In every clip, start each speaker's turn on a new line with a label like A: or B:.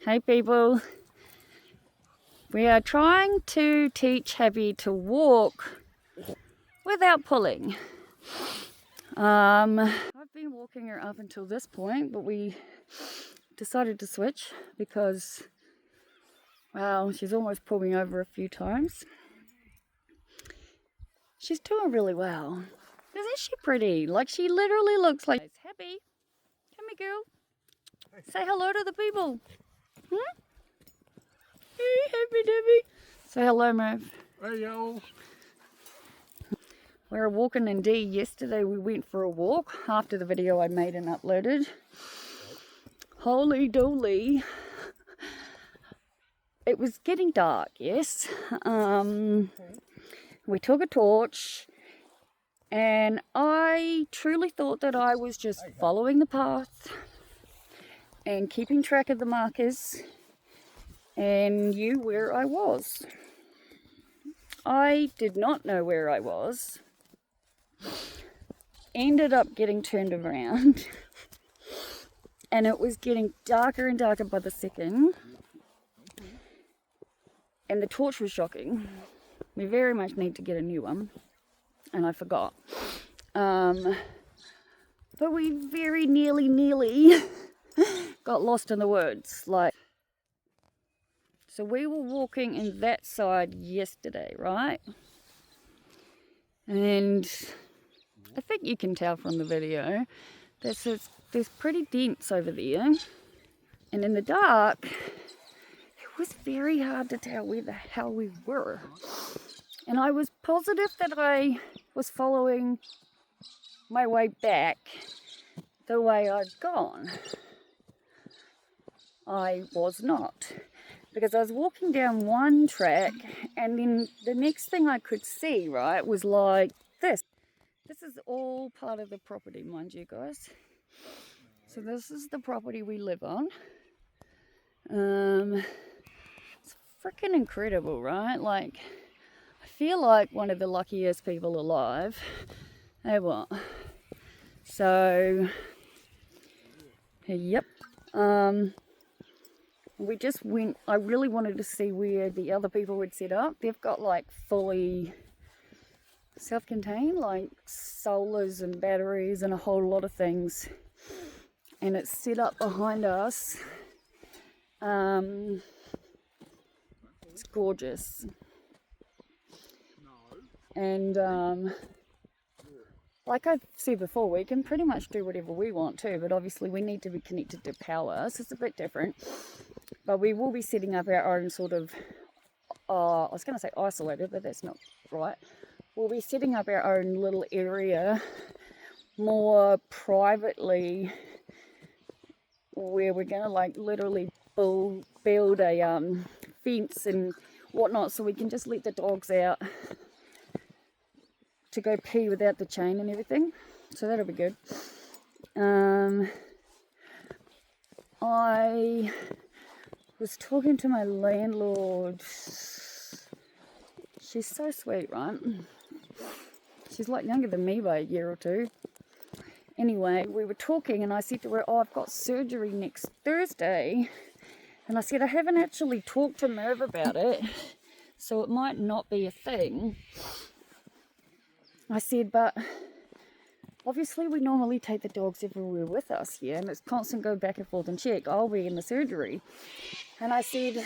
A: Hey people, we are trying to teach Happy to walk without pulling. I've been walking her up until this point, but we decided to switch because, well, she's almost pulled me over a few times. She's doing really well. Isn't she pretty? Like, she literally looks like Happy. Come here, girl. Say hello to the people. Hey, Happy Debbie. Say hello, Merv.
B: Hey, yo.
A: We were walking in D yesterday. We went for a walk after the video I made and uploaded. Holy dooly. It was getting dark, yes. We took a torch and I truly thought that I was just following the path and keeping track of the markers and knew where I was. I did not know where I was. Ended up getting turned around and it was getting darker and darker by the second, and the torch was shocking. We very much need to get a new one, and I forgot. But we very nearly got lost in the woods. So we were walking in that side yesterday, right? And I think you can tell from the video, there's pretty dense over there. And in the dark, it was very hard to tell where the hell we were. And I was positive that I was following my way back the way I'd gone. I was not. Because I was walking down one track, and then the next thing I could see, right, was like this. This is all part of the property, mind you guys. So this is the property we live on. It's freaking incredible, right? Like, I feel like one of the luckiest people alive. Hey, what? So, yep. We just went, I really wanted to see where the other people would set up. They've got like fully self-contained, like solars and batteries and a whole lot of things. And it's set up behind us. It's gorgeous. And like I've said before, we can pretty much do whatever we want to, but obviously we need to be connected to power, so it's a bit different. But we will be setting up our own sort of, I was going to say isolated, but that's not right. We'll be setting up our own little area more privately, where we're going to like literally build a fence and whatnot, so we can just let the dogs out to go pee without the chain and everything. So that'll be good. I was talking to my landlord. She's so sweet, right? She's like younger than me by a year or two. Anyway, we were talking and I said to her, I've got surgery next Thursday. And I said, I haven't actually talked to Merv about it, so it might not be a thing. I said, but obviously we normally take the dogs everywhere with us here, and it's constant go back and forth and check. I'll be in the surgery. And I said,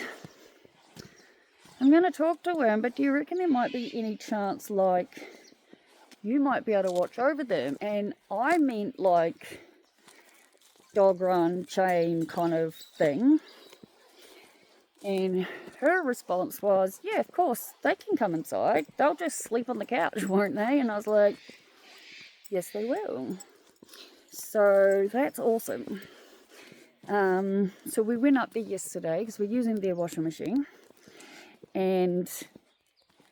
A: I'm going to talk to him, but do you reckon there might be any chance, like, you might be able to watch over them? And I meant, like, dog run, chain kind of thing. And her response was, yeah, of course, they can come inside. They'll just sleep on the couch, won't they? And I was like, yes, they will. So that's awesome. So we went up there yesterday because we're using their washing machine. And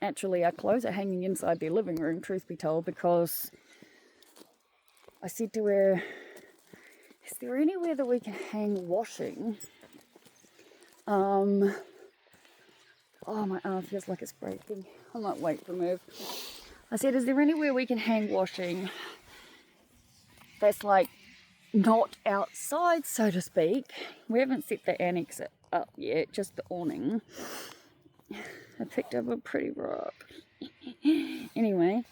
A: actually our clothes are hanging inside their living room, truth be told, because I said to her, is there anywhere that we can hang washing? Oh, my arm feels like it's breaking. I might wait for Merv. I said, is there anywhere we can hang washing that's like not outside, so to speak. We haven't set the annex up yet, just the awning. I picked up a pretty rock. Anyway,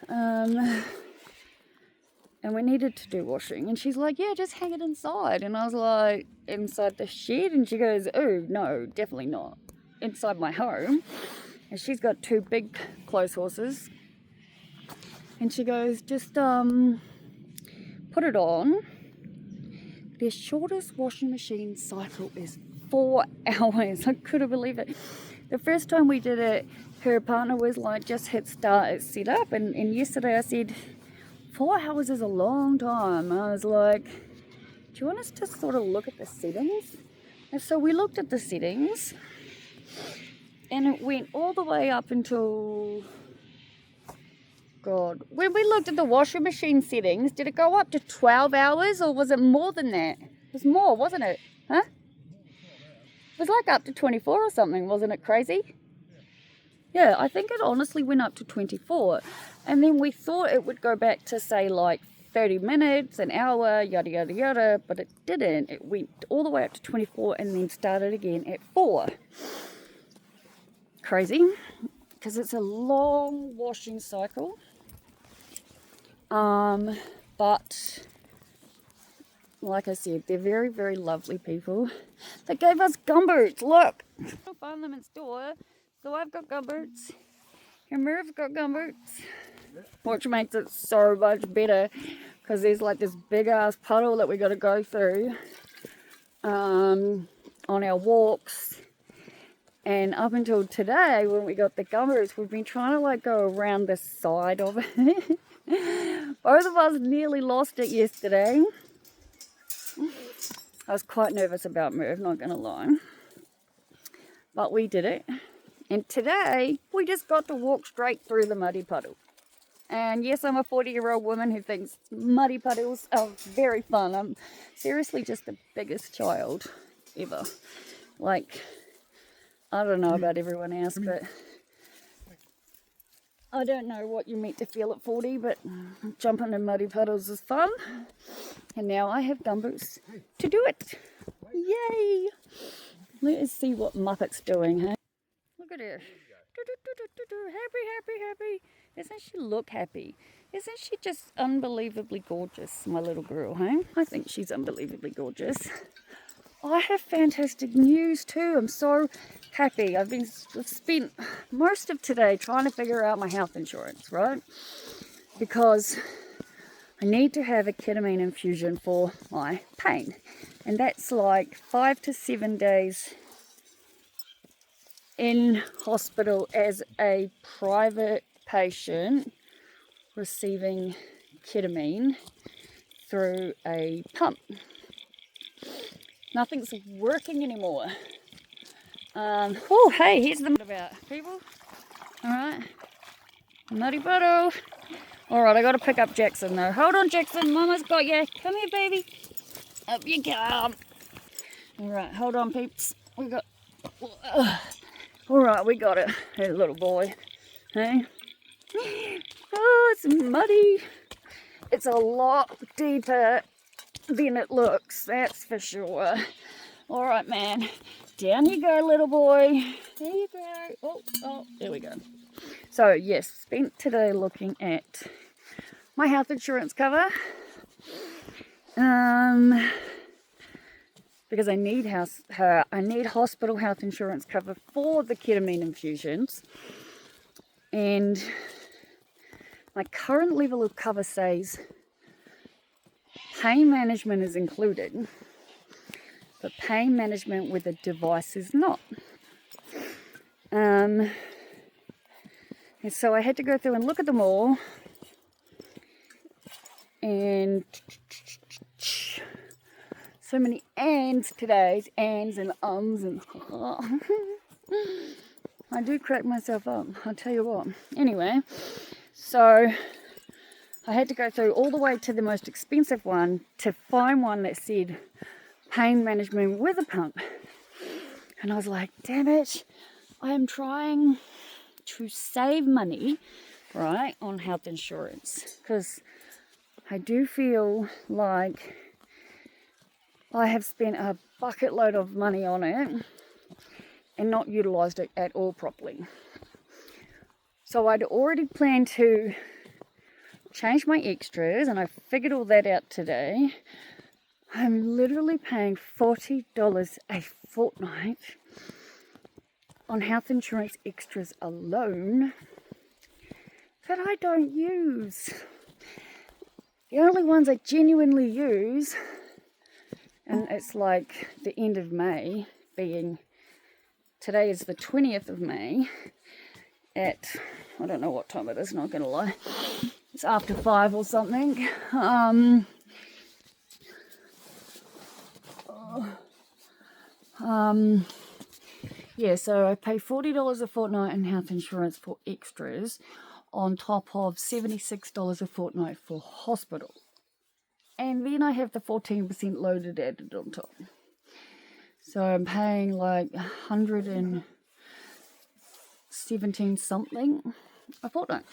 A: and we needed to do washing, and she's like, yeah, just hang it inside. And I was like, inside the shed? And she goes, oh no, definitely not inside my home. And she's got 2 big clothes horses, and she goes, just put it on. Their shortest washing machine cycle is 4 hours. I couldn't believe it. The first time we did it, her partner was like, just hit start, it's set up. And yesterday I said, 4 hours is a long time. I was like, do you want us to sort of look at the settings? And so we looked at the settings, and it went all the way up until, God, when we looked at the washing machine settings, did it go up to 12 hours or was it more than that? It was more, wasn't it? Huh? It was like up to 24 or something, wasn't it crazy? Yeah, I think it honestly went up to 24. And then we thought it would go back to, say, like 30 minutes, an hour, yada, yada, yada, but it didn't. It went all the way up to 24 and then started again at 4. Crazy, because it's a long washing cycle. But like I said, they're very, very lovely people. They gave us gumboots. Look, I'll find them in store. So I've got gumboots, and Merv's got gumboots, which makes it so much better because there's like this big ass puddle that we got to go through on our walks. And up until today, when we got the gumboots, we've been trying to like go around the side of it. Both of us nearly lost it yesterday. I was quite nervous about Merv, not gonna lie. But we did it. And today, we just got to walk straight through the muddy puddle. And yes, I'm a 40-year-old woman who thinks muddy puddles are very fun. I'm seriously just the biggest child ever. Like, I don't know about everyone else, but I don't know what you're meant to feel at 40, but jumping in muddy puddles is fun. And now I have gumboots to do it. Yay! Let us see what Muppet's doing, hey? Look at her. Happy, happy, happy. Doesn't she look happy? Isn't she just unbelievably gorgeous, my little girl, hey? I think she's unbelievably gorgeous. I have fantastic news too. I'm so happy. I've spent most of today trying to figure out my health insurance, right? Because I need to have a ketamine infusion for my pain. And that's like 5 to 7 days in hospital as a private patient receiving ketamine through a pump. Nothing's working anymore. Oh, hey, here's the about people. All right, muddy puddle. All right, I got to pick up Jackson though. Hold on, Jackson. Mama's got you. Come here, baby. Up you come. All right, hold on, peeps. We got. All right, we got it. Hey, little boy. Hey. Oh, it's muddy. It's a lot deeper than it looks, that's for sure. All right, man. Down you go, little boy. There you go. Oh, there we go. So, yes, spent today looking at my health insurance cover. Because I need hospital health insurance cover for the ketamine infusions. And my current level of cover says pain management is included, but pain management with a device is not. And so I had to go through and look at them all, and so many ands today, ands and ums and I do crack myself up, I'll tell you what. Anyway, so I had to go through all the way to the most expensive one to find one that said pain management with a pump. And I was like, damn it, I am trying to save money, right, on health insurance. Because I do feel like I have spent a bucket load of money on it and not utilised it at all properly. So I'd already planned to change my extras, and I figured all that out today. I'm literally paying $40 a fortnight on health insurance extras alone that I don't use. The only ones I genuinely use, and it's like the end of May, being today is the 20th of May at, I don't know what time it is, not gonna lie, it's after 5 or something. Yeah, so I pay $40 a fortnight in health insurance for extras on top of $76 a fortnight for hospital. And then I have the 14% loaded added on top. So I'm paying like 117 something a fortnight.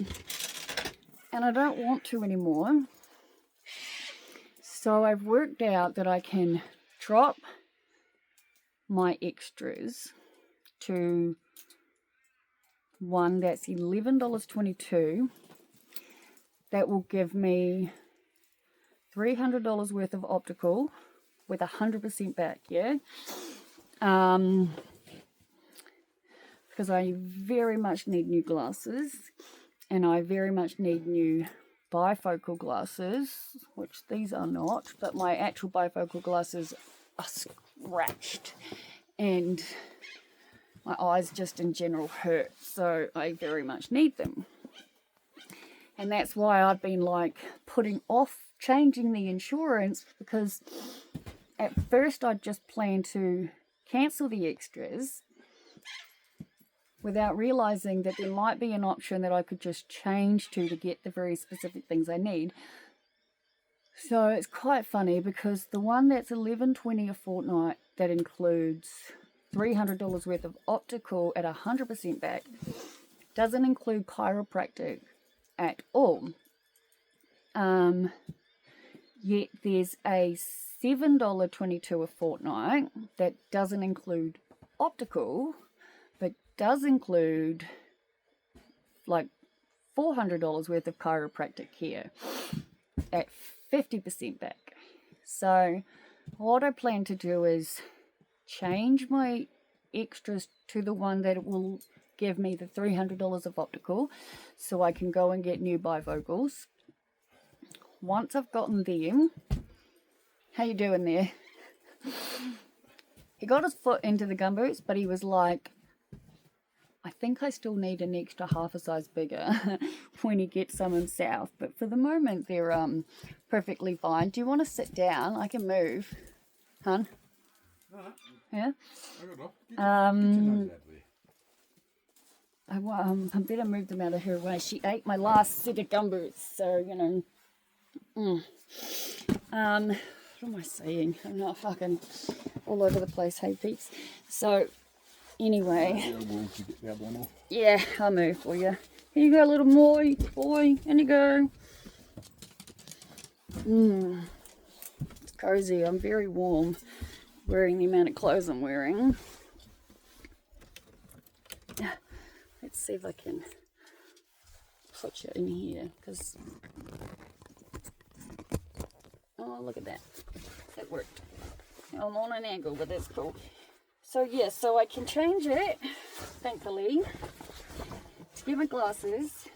A: And I don't want to anymore. So I've worked out that I can drop my extras to one that's $11.22. That will give me $300 worth of optical with 100% back, yeah? Because I very much need new glasses, and I very much need new bifocal glasses, which these are not, but my actual bifocal glasses are scratched, and my eyes just in general hurt, so I very much need them. And that's why I've been like putting off changing the insurance, because at first I'd just planned to cancel the extras without realizing that there might be an option that I could just change to get the very specific things I need. So it's quite funny, because the one that's $11.20 a fortnight that includes $300 worth of optical at 100% back doesn't include chiropractic at all. Yet there's a $7.22 a fortnight that doesn't include optical, but does include like $400 worth of chiropractic care at 50% back. So what I plan to do is change my extras to the one that will give me the $300 of optical, so I can go and get new bifocals. Once I've gotten them, how you doing there? He got his foot into the gumboots, but he was like, I think I still need an extra half a size bigger when he gets some himself. But for the moment, they're perfectly fine. Do you want to sit down? I can move. Hun? Yeah? I better move them out of her way. She ate my last set of gumboots, so, you know. What am I saying? I'm not fucking all over the place, hey peeps. So, anyway. Yeah, I'll move for you. Here you go, little boy. In you go. It's cozy. I'm very warm wearing the amount of clothes I'm wearing. Let's see if I can put you in here, because oh, look at that. It worked. I'm on an angle, but that's cool. So yeah, so I can change it, thankfully, to get my glasses.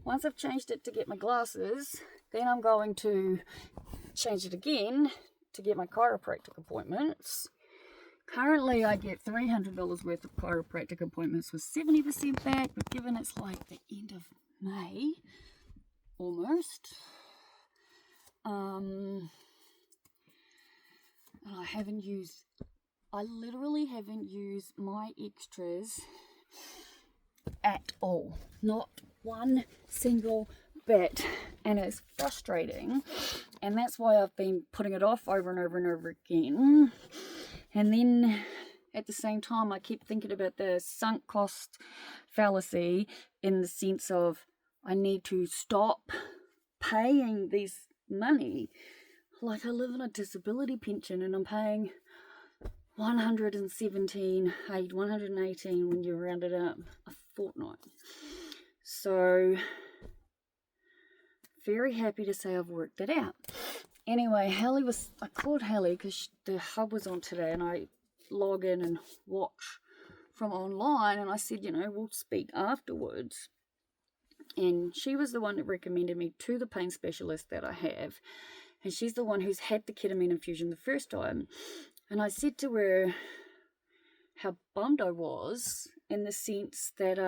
A: Once I've changed it to get my glasses, then I'm going to change it again to get my chiropractic appointments. Currently, I get $300 worth of chiropractic appointments with 70% back, but given it's like the end of May, almost, and I literally haven't used my extras at all. Not one single bit. And it's frustrating. And that's why I've been putting it off over and over and over again. And then at the same time, I keep thinking about the sunk cost fallacy, in the sense of I need to stop paying this money. Like, I live on a disability pension and I'm paying 118 when you round it up a fortnight. So, very happy to say I've worked it out. Anyway, I called Hallie because the hub was on today, and I log in and watch from online, and I said, we'll speak afterwards. And she was the one that recommended me to the pain specialist that I have, and she's the one who's had the ketamine infusion the first time. And I said to her how bummed I was, in the sense that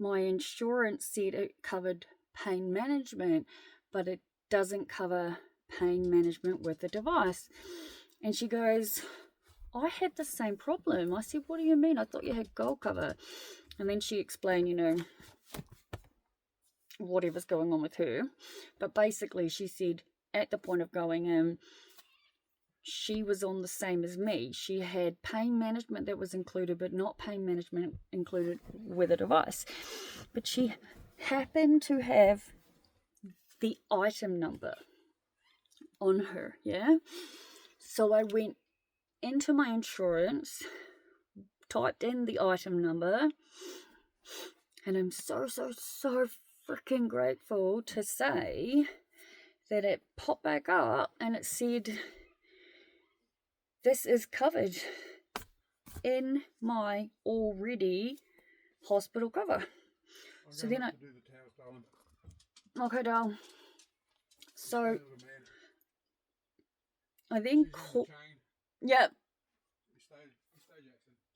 A: my insurance said it covered pain management, but it doesn't cover pain management with the device. And she goes, I had the same problem. I said, what do you mean? I thought you had gold cover. And then she explained, whatever's going on with her. But basically she said at the point of going in, she was on the same as me. She had pain management that was included, but not pain management included with a device. But she happened to have the item number on her, yeah? So I went into my insurance, typed in the item number, and I'm so freaking grateful to say that it popped back up and it said, this is covered in my already hospital cover. So then okay, doll. So I then called. Yep.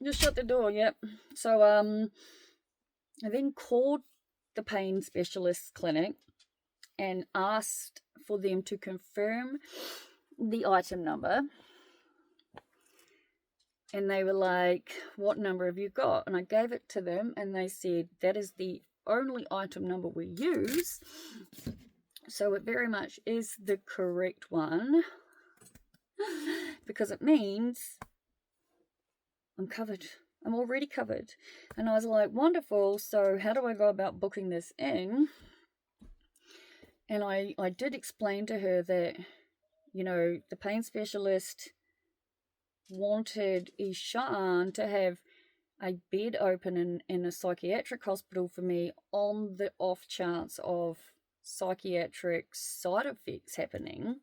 A: Just shut the door. Yep. So I then called the pain specialist clinic and asked for them to confirm the item number. And they were like, what number have you got? And I gave it to them, and they said, that is the only item number we use. So it very much is the correct one, because it means I'm covered. I'm already covered. And I was like, wonderful. So how do I go about booking this in? And I did explain to her that, the pain specialist wanted Ishan to have a bed open in a psychiatric hospital for me on the off chance of psychiatric side effects happening.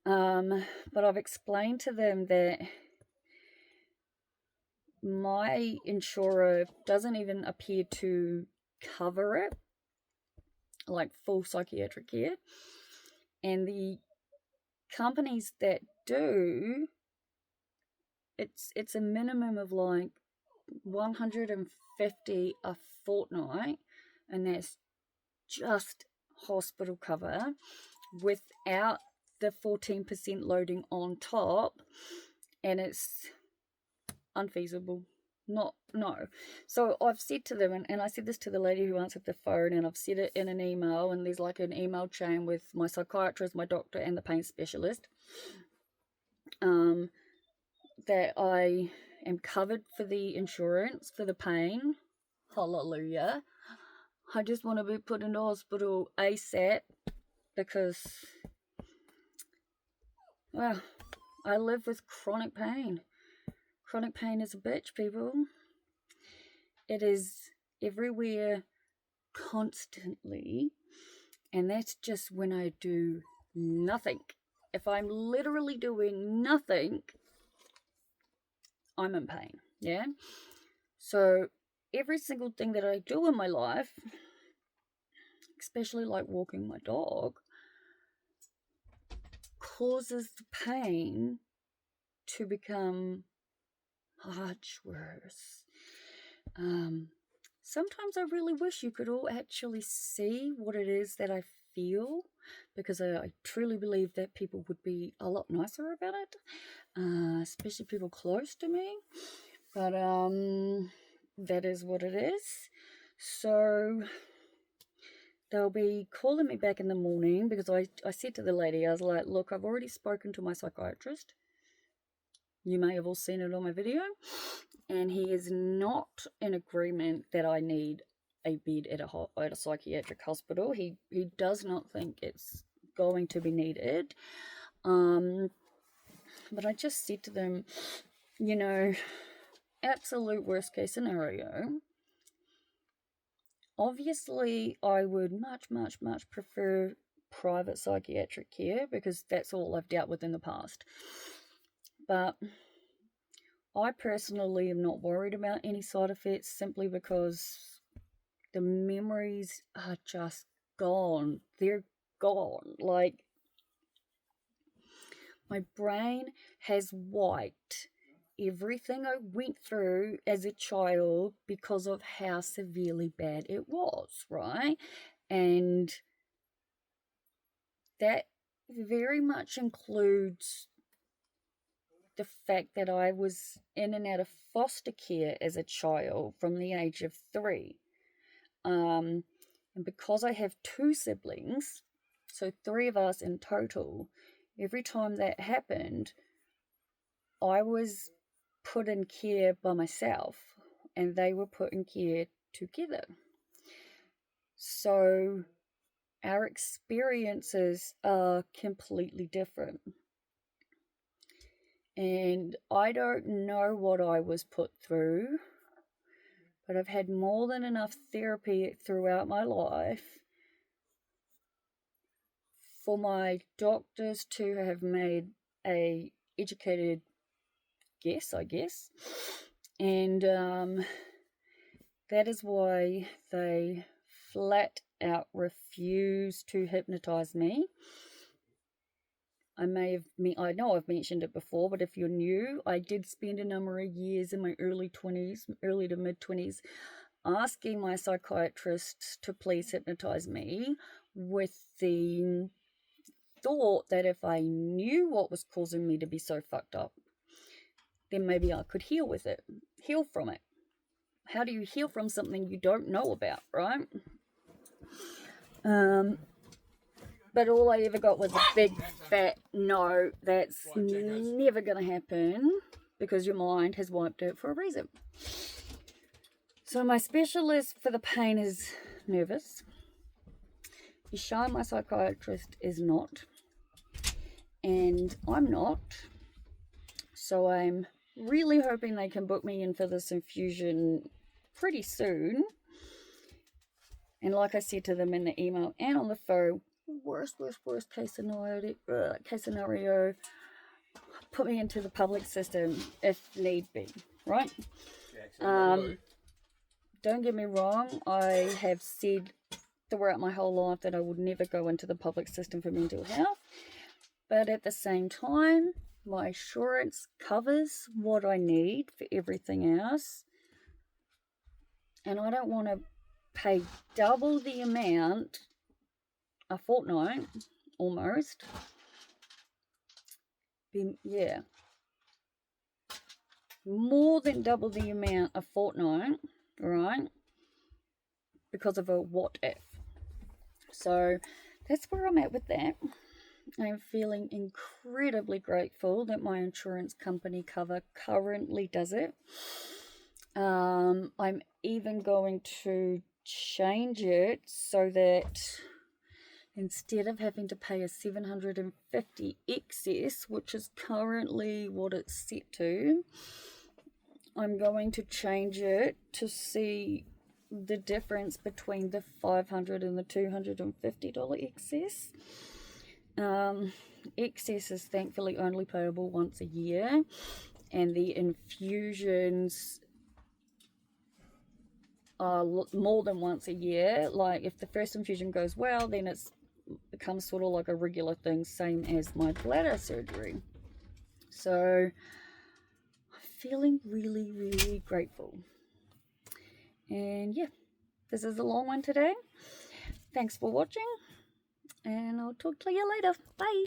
A: But I've explained to them that my insurer doesn't even appear to cover it, like full psychiatric care. And the companies that do, it's a minimum of like $150 a fortnight, and that's just hospital cover without the 14% loading on top, and it's unfeasible. No. So I've said to them, and I said this to the lady who answered the phone, and I've said it in an email, and there's like an email chain with my psychiatrist, my doctor, and the pain specialist, that I am covered for the insurance for the pain. Hallelujah. I just want to be put into hospital ASAP, because, well, I live with chronic pain. Chronic pain is a bitch, people. It is everywhere, constantly, and that's just when I do nothing. If I'm literally doing nothing, I'm in pain, yeah? So every single thing that I do in my life, especially like walking my dog, causes the pain to become much worse. Sometimes I really wish you could all actually see what it is that I feel, because I truly believe that people would be a lot nicer about it, especially people close to me. But that is what it is. So they'll be calling me back in the morning, because I said to the lady, I was like, look, I've already spoken to my psychiatrist. You may have all seen it on my video. And he is not in agreement that I need a bed at a psychiatric hospital. He does not think it's going to be needed. But I just said to them, you know, absolute worst case scenario, obviously I would much prefer private psychiatric care because that's all I've dealt with in the past. But I personally am not worried about any side effects simply because the memories are just gone. They're gone. Like, my brain has wiped everything I went through as a child because of how severely bad it was, right? And that very much includes the fact that I was in and out of foster care as a child from the age of 3. And because I have 2 siblings, so 3 of us in total, every time that happened, I was put in care by myself and they were put in care together. So our experiences are completely different. And I don't know what I was put through, but I've had more than enough therapy throughout my life for my doctors to have made a educated guess, I guess. And that is why they flat out refuse to hypnotize me. I know I've mentioned it before, but if you're new, I did spend a number of years in my early to mid-20s, asking my psychiatrist to please hypnotize me with the thought that if I knew what was causing me to be so fucked up, then maybe I could heal from it. How do you heal from something you don't know about, right? But all I ever got was a big fat no, that's never going to happen because your mind has wiped it for a reason. So my specialist for the pain is nervous. Isha, my psychiatrist, is not. And I'm not. So I'm really hoping they can book me in for this infusion pretty soon. And like I said to them in the email and on the phone, worst case scenario, put me into the public system if need be, right? Don't get me wrong, I have said throughout my whole life that I would never go into the public system for mental health, but at the same time, my insurance covers what I need for everything else, and I don't want to pay double the amount a fortnight, almost. More than double the amount a fortnight, right? Because of a what if. So that's where I'm at with that. I'm feeling incredibly grateful that my insurance company cover currently does it. I'm even going to change it so that instead of having to pay a $750 excess, which is currently what it's set to, I'm going to change it to see the difference between the $500 and the $250 excess. Excess is thankfully only payable once a year, and the infusions are more than once a year. Like if the first infusion goes well, then it becomes sort of like a regular thing, same as my bladder surgery. So I'm feeling really grateful. And yeah, this is a long one today. Thanks for watching, and I'll talk to you later. Bye.